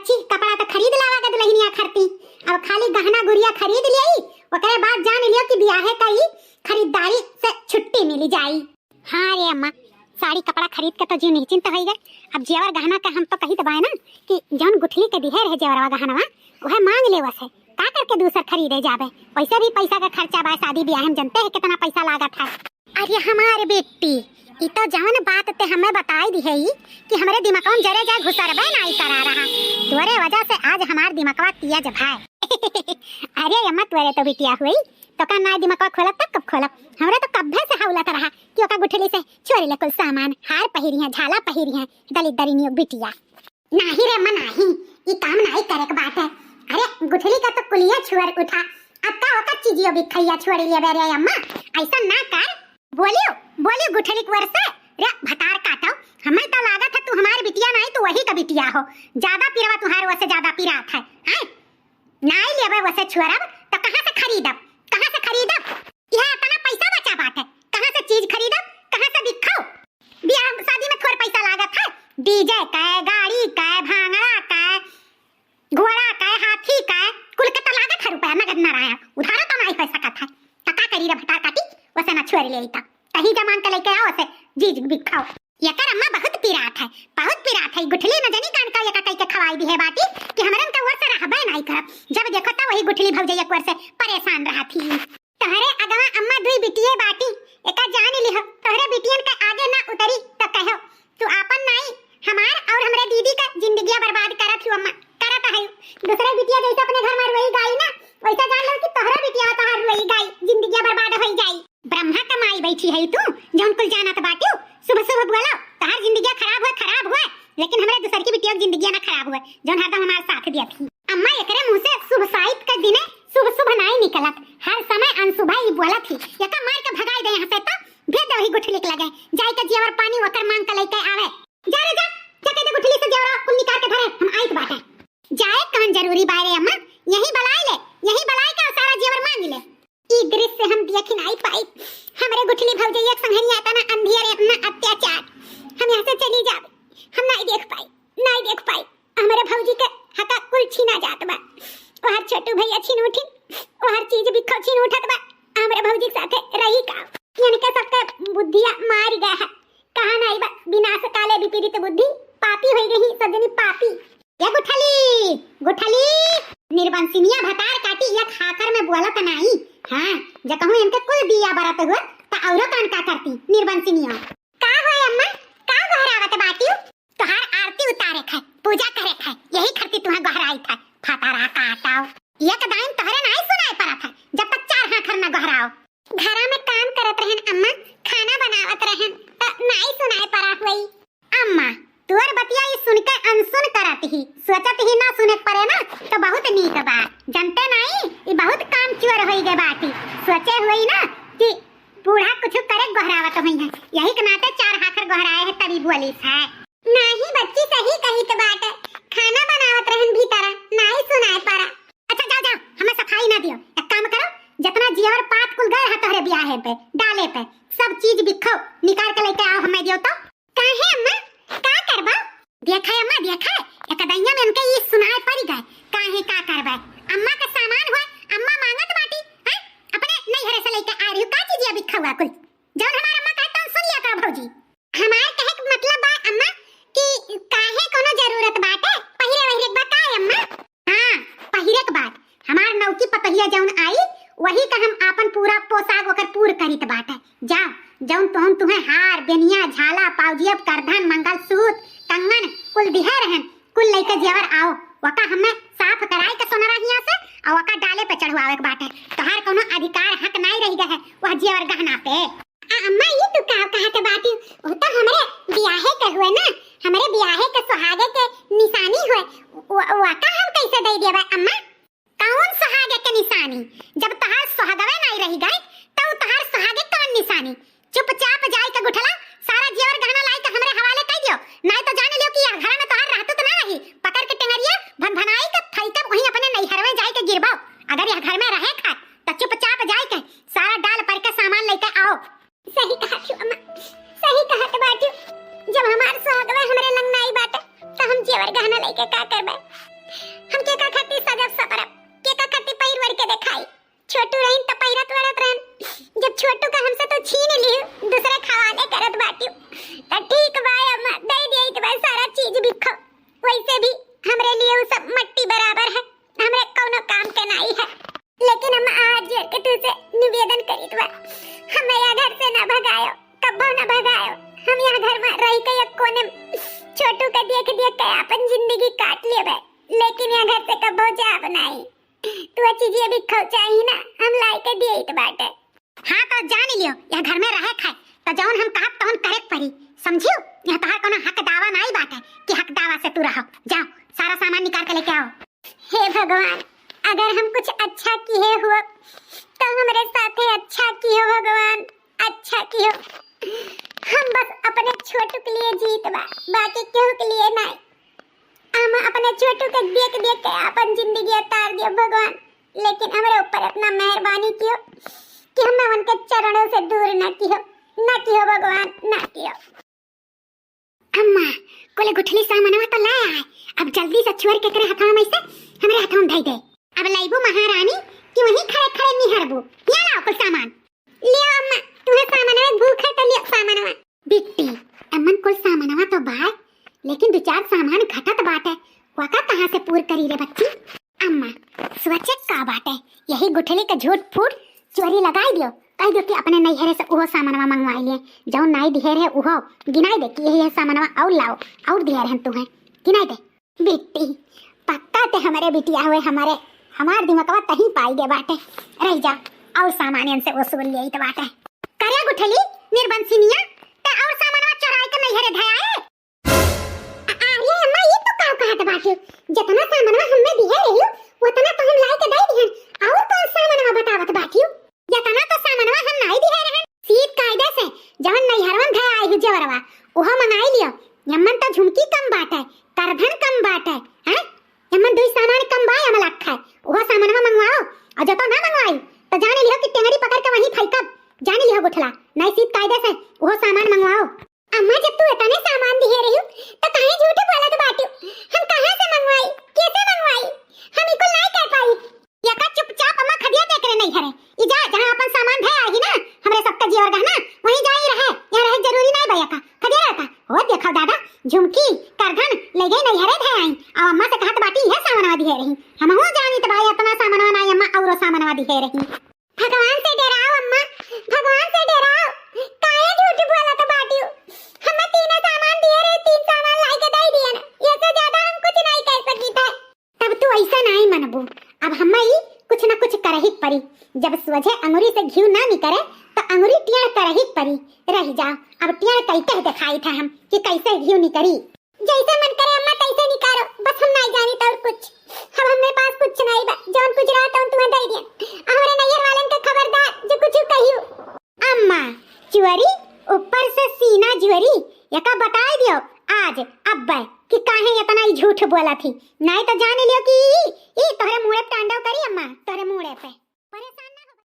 बच्ची कपड़ा तो खरीद लावा का दुल्हनिया खरती, अब खाली गहना गुड़िया खरीद लियाई, ओकरे बाद जान लियो कि ब्याहे का ही खरीदारी से छुट्टी मिली जाई। हाँ रे अम्मा, साड़ी कपड़ा खरीद के तो जीव निश्चिंत हो गए। अब जेवर गहना का हम तो कही तो ना कि जौन गुठली के दिहे रहे जेवरवा गहनवा वह मांग ले वसे का करके दूसर खरीदे जाबे। वैसे भी पैसा का खर्चा बा, शादी ब्याह हम जानते हैं कितना पैसा लागत है। अरे हमारे बेटी ई तो जौन बात ते हमें बताई दी है कि हमारे दिमाग में जरे जाए घुसरबे नहीं करा रहा, तुरे वजह से आज हमार दिमागवा तेज भाई। अरे अम्मा तुरे तो बिटिया हुई तो का ना दिमागवा खोलब तक कब खोलब, हमरा तो कब्बे से हौलत रहा कि ओका गुठली से चोरी ले कुल सामान हार पहिरी है, झाला पहिरी है, दलित दरिनियो बिटिया। नाही रे अम्मा नाही, ई काम नहीं करे के बात है। अरे गुठली का तो कुलिया छुअर उठा, अब का ओका चीजियो भी खैया छोड़ी ले रे अम्मा, ऐसा ना कर। बोलियो बोलियो गुठली कुवर से रे भतार काटो, हमें तो लागत है तू हमारी बिटिया नहीं तो वही का बिटिया हो, ज्यादा पिरवा तुहार वसे ज्यादा पिरात है। हैं नहीं लेबे वसे छुअरब तो कहां से खरीदब, कहां से खरीदब? यह इतना पैसा बचा बात है, कहां से चीज खरीदब, कहां से दिखाओ? ब्याह शादी में थोड़ा पैसा लागत है, डीजे का, गाड़ी का, भांगड़ा का, घोड़ा का, हाथी का, कुल के तो लागत है रुपया नगद ना रहा, उधार तो नहीं पैसा का था। का करी रे भतार काटी वसे ना छुअर ले ता कहीं जमान के लेके आओ से चीज दिखाओ। यकर अम्मा बहुत पिरात है, बहुत पिरात है। गुठली न जानी कान का यका कई के खवाई दी है बाटी कि हमरन का वर से रहबे नहीं करब, जब देखो त वही गुठली भौजे एक वर से परेशान रहा थी। तहरे अगवा अम्मा दुई बिटिए बाटी एका जान लिह, तहरे बिटियन के आगे ना उतरी त कहो तू आपन नहीं हमार और हमरे दीदी का जिंदगी बर्बाद करत हु अम्मा, करत है। दूसरे बिटिया जैसे अपने घर में रही गाई ना वैसा जान लो कि तोहरा बिटिया तोहर रही गाई जिंदगी बर्बाद हो जाई। ब्रह्मा कमाई बैठी है तू जौन कुल जानत बाटी, सुबह सुबह बोला तोहर जिंदगी खराब हुआ, लेकिन हमरे दूसर की बिटिया की जिंदगी ना खराब हुआ जौन हरदम हमारे साथ दिया थी। अम्मा एकरे मुंह से शुभ साहित के दिने शुभ नहीं निकलत, हर समय अनशुभ ही बोलत थी। यका मार के भगाई दे यहां से तो भेज दे वही गुठली के लगे जाई के जेवर पानी ओकर मांग के लेके आवे। जा रे जा जाके दे गुठली से जेवर कुल निकाल के धरे, हम आइत बाटे। जाए कहां जरूरी बारे अम्मा, यही बलाई ले, यही बलाई का सारा जेवर मांग ले। ई दृश्य हम देख नहीं पाई, हमरे गुठली भौजे एक संघरिया तना अंधियर अपना अत्याचार, हम यहां से चली जाब, हम नहीं देख पाई हमरे भौजी के हका कुल छीना जात बा, और छोटू भैया छीन उठिन, और चीज भी खछीन उठत बा, हमरे भौजी के साथे रही का यानी के सबके बुद्धिया मार गया है। कहां नहीं बा विनाश काले विपरीत बुद्धि, पापी हो गई सजनी पापी। ये गुठली निर्वंशिनिया भतार काटी एक हाकर में बोलत नहीं। हां जे कहूं इनके कुल दिया बरत हुआ त औरो कान का करती निर्वंशिनिया। का होय अम्मा, का गहरावत बाटियो? तोहार आरती उतारे है, पूजा करे है, यही खरती तुहा गहराई था। फतारा काटाओ एक दाइन तोहरे नहीं सुनाई परत है जब तक चार हाकर न गहराओ। घरा में काम करत रहन अम्मा, खाना बनावत रहन त नहीं सुनाई परत होई। अम्मा तुअर बतिया ये सुन के अनसुन करत ही, सोचत ही ना सुने परे ना तो बहुत नीक बा, जानते नहीं ये बहुत काम चोर होई गे बाटी, सोचे हुई ना कि बूढ़ा कुछ करे गहरावत होई है, यही के नाते चार हाकर गहराए है तभी बोलिस है। नहीं बच्ची सही कही तो बात है, खाना बनावत रहन भीतर नहीं सुनाए परा। अच्छा जाओ जाओ हमें सफाई ना दियो, एक काम करो जितना जेवर पात कुल गए है तोहरे ब्याहे पे डाले पे सब चीज बिखो निकाल के लेके आओ हमें दियो तो। काहे अम्मा का करबा? देखा अम्मा देखा एक दैया में उनके ये सुनाए पड़ी गए, काहे का करबा? अम्मा का सामान हुआ अम्मा मांगत बाटी हैं, अपने नहीं हरे से लेके आ रही का चीज ये बिखा हुआ कुल जौन हमार अम्मा कहता सुन लिया कर भौजी। हमार कहे का मतलब बा अम्मा कि काहे कोनो जरूरत बाटे पहिरे वहिरे बा का अम्मा? हां पहिरे के बाद हमार नौकी पतहिया जौन आई वही का हम आपन पूरा पोशाक ओकर पूर करित बाटे। जाओ जौन तोहन तुम्हें हार बेनिया झाला पाउजियब करधन मंगलसूत्र कंगन कुल दिहे रहन कुल लेके जेवर आओ, वका हमें साफ कराई के सोनरा हिया से और वका डाले पे चढ़वावे के बाटे। तोहार कोनो अधिकार हक नहीं रही गए वह जेवर गहना पे। अम्मा ये तू का कहा के बाटी वो तो हमरे ब्याहे के हुए ना, हमरे ब्याहे के सुहागे के निशानी हुए, वका हम कैसे दे देबा अम्मा? कौन सुहागे के निशानी? जब तोहार सुहागवे नहीं रही गए तो तोहार सुहागे कौन निशानी? चुपचाप जाई के गुठला सारा जेवर गहना लाई के हमरे हवाले कर दियो, नहीं तो जान लियो कि घर में तोहार रहतो तो ना रही, पकड़ के टेंगरिया भनभनाई के थैके वहीं अपने नैहर में जाई के गिरबाओ। अगर यह घर में रहे खा तो चुपचाप जाई के सारा डाल पर के सामान लेके आओ। सही कहा छु अम्मा, सही कहा के बाटी, जब हमार सुहागवे हमरे लंग नहीं बाटे तो हम जेवर गहना लेके का करबे? के का खाती सजब सपरब के का खाती पैर वड़ के दिखाई छोटू रहीन त पैरत वड़त रहन जब छोटू का हमसे तो छीन ली दूसरे खवाले करत बाटी त ठीक बा अम्मा दे दिए के बाद सारा चीज भी खो वैसे भी हमरे लिए वो सब मट्टी बराबर है हमरे कोनो काम के नहीं है लेकिन हम आज जोड़ के तुझसे निवेदन करित बा हमें यहाँ घर से ना भगायो कब्बो ना भगायो हम यहाँ घर में रह के एक कोने छोटू का देख के अपन जिंदगी काट लिए बे लेकिन यहाँ घर से कब्बो जाब नहीं तू चीजें भी खो चाहिए ना हम लाई के दिए तो बाटे हाँ तो जान लियो यहाँ घर में रहे खाए तो जौन हम कहा तौन करे परी समझियो यहाँ तहार कोनो हक दावा नहीं बाटे कि हक दावा से तू रहो जाओ सारा सामान निकाल के लेके आओ हे भगवान अगर हम कुछ अच्छा किए हुआ तो हमारे साथ अच्छा किए भगवान अच्छा किए हम बस अपने छोटू के लिए जीतबा बाकी केहू के लिए नहीं हम अपने छोटू के देख के अपन जिंदगी उतार दियो भगवान लेकिन हमारे ऊपर इतना मेहरबानी कियो कि हम उनके चरणों से दूर न कियो भगवान न कियो अम्मा कोले गुठली सामानवा तो लाया है अब जल्दी से छोड़ के करे हाथों में से हमारे हाथों में धई दे अब लाइबो महारानी कि वहीं खड़े खड़े निहरबो या लाओ कुछ सामान लियो अम्मा तुम्हें सामानवा भूख है तो लियो सामानवा बिट्टी अम्मन कुल सामानवा तो बाय लेकिन दो चार सामान घटत बाटे वाका कहां से पूर करी रे बच्ची अम्मा सोचे का बाटे यही गुठली का झूठ फूट चोरी लगाई दियो कह दो कि अपने नैहरे से वो सामानवा मंगवाई लिए जो नाई दिहेर है वो गिनाई दे कि यही सामानवा और लाओ और दिहेर हम तुम्हें गिनाई दे बेटी पक्का ते हमारे बिटिया हुए हमार दिमागवा तही पाई दे बाटे रह जा और सामान से वसूल लिए तो बाटे करे गुठली निर्बंसिनिया ते और सामानवा चोराई के नैहरे धयाए अरे अम्मा ये तो का कहत बाटे जितना सामानवा हमें दिहे रही उतना तो हम लाई के दई दिहन और कौन सामानवा बतावत बाटी जितना तो सामानवा हम नहीं दिहे रहन सीध कायदे से जवन नैहरवन धय आई हु जवरवा ओह मंगाई लियो यमन तो झुमकी कम बाटे करधन कम बाटे हैं यमन दुई सामान कम बाय हम लखा ओह सामानवा मंगवाओ और जो तो ना मंगवाई तो जाने लियो कि टेंगड़ी पकड़ के वहीं फैकब जाने लियो गुठला नहीं सीध कायदे से ओह सामान मंगवाओ अम्मा जब तू इतने सामान दिए रही तो काहे झूठ बोलत बाटी हम कहां से मंगवाई कैसे मंगवाई हम इको नहीं कर पाई या का चुपचाप अम्मा खदिया देख रहे नहीं हरे ई जा जहां अपन सामान है आही ना हमरे सबका जी और गहना वहीं जाई रहे या रहे जरूरी नहीं भैया का खदिया रहता हो देखो दादा झुमकी करधन ले गई नहीं हरे थे आई और अम्मा से कहत बाटी है सामानवा दिए रही हम हो जानी तो भाई अपना सामानवा नहीं अम्मा और सामानवा दिए रही भगवान से डराओ अम्मा भगवान से डराओ काहे झूठ बोलत बाटी हमें तीनों सामान दिए रहे तीन सामान लाई के दे दिए ना ये से ज्यादा हम कुछ नहीं कर सकी थे तब तू ऐसा नहीं मनबू अब हमें ही कुछ न कुछ कर ही पड़ी जब सोझे अंगुरी से घी ना निकले तो अंगुरी टेढ़ कर ही पड़ी रह जाओ अब टेढ़ कैसे दिखाई था हम कि कैसे घी निकली जैसे मन करे अम्मा तैसे निकालो बस हम नहीं जानी तो और कुछ अब हमारे पास कुछ नहीं बा जौन कुछ रहा तो तुम्हें दे दिया हमारे नैहर वालन के खबरदार जो कुछ कहियो अम्मा चोरी ऊपर से सीना ज्वेरी यका बता दियो आज अब कि काहे इतना झूठ बोला थी नहीं तो जान लियो कि ई तोहरे मुंह पे तांडव करी अम्मा तोहरे मुंह पे